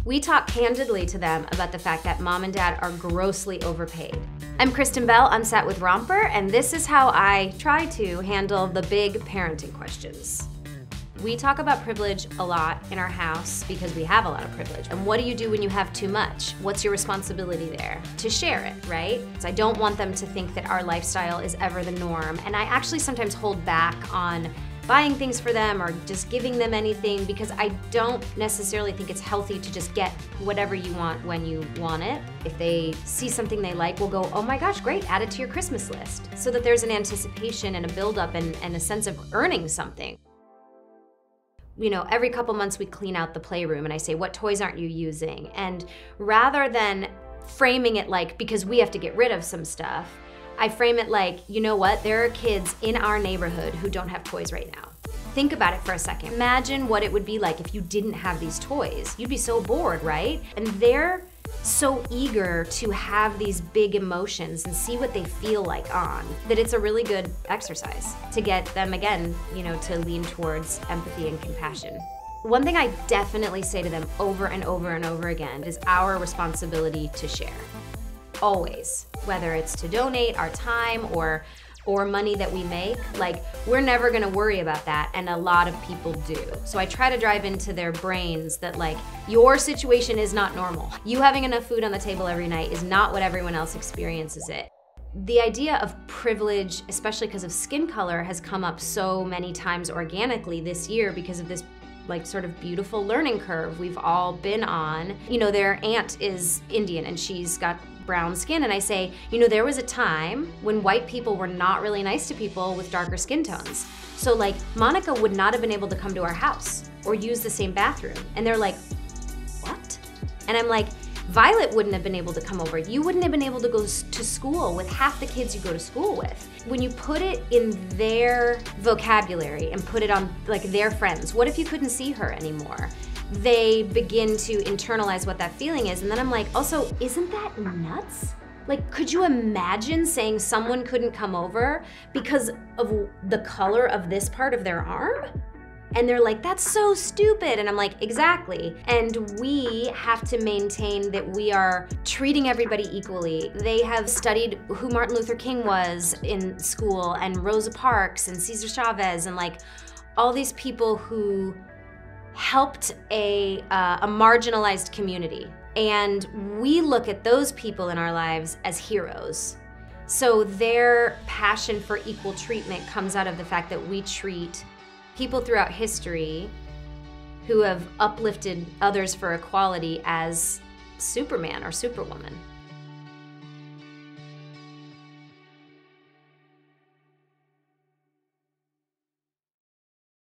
We talk candidly to them about the fact that mom and dad are grossly overpaid. I'm Kristen Bell on set with Romper, and this is how I try to handle the big parenting questions. We talk about privilege a lot in our house because we have a lot of privilege. And what do you do when you have too much? What's your responsibility there? To share it, right? So I don't want them to think that our lifestyle is ever the norm. And I actually sometimes hold back on buying things for them or just giving them anything because I don't necessarily think it's healthy to just get whatever you want when you want it. If they see something they like, we'll go, oh my gosh, great, add it to your Christmas list. So that there's an anticipation and a buildup and a sense of earning something. You know, every couple months we clean out the playroom and I say, what toys aren't you using? And rather than framing it like, because we have to get rid of some stuff, I frame it like, you know what, there are kids in our neighborhood who don't have toys right now. Think about it for a second. Imagine what it would be like if you didn't have these toys. You'd be so bored, right? And they're so eager to have these big emotions and see what they feel like on, that it's a really good exercise to get them, again, you know, to lean towards empathy and compassion. One thing I definitely say to them over and over and over again is our responsibility to share. Always, whether it's to donate our time or money that we make, like, we're never gonna worry about that, and a lot of people do. So I try to drive into their brains that, like, your situation is not normal. You having enough food on the table every night is not what everyone else experiences it. The idea of privilege, especially because of skin color, has come up so many times organically this year because of this like sort of beautiful learning curve we've all been on. You know, their aunt is Indian and she's got brown skin, and I say, you know, there was a time when white people were not really nice to people with darker skin tones. So like, Monica would not have been able to come to our house or use the same bathroom. And they're like, what? And I'm like, Violet wouldn't have been able to come over. You wouldn't have been able to go to school with half the kids you go to school with. When you put it in their vocabulary and put it on like their friends, what if you couldn't see her anymore? They begin to internalize what that feeling is. And then I'm like, also, isn't that nuts? Like, could you imagine saying someone couldn't come over because of the color of this part of their arm? And they're like, that's so stupid. And I'm like, exactly. And we have to maintain that we are treating everybody equally. They have studied who Martin Luther King was in school, and Rosa Parks and Cesar Chavez, and like all these people who helped a marginalized community. And we look at those people in our lives as heroes. So their passion for equal treatment comes out of the fact that we treat people throughout history who have uplifted others for equality as Superman or Superwoman.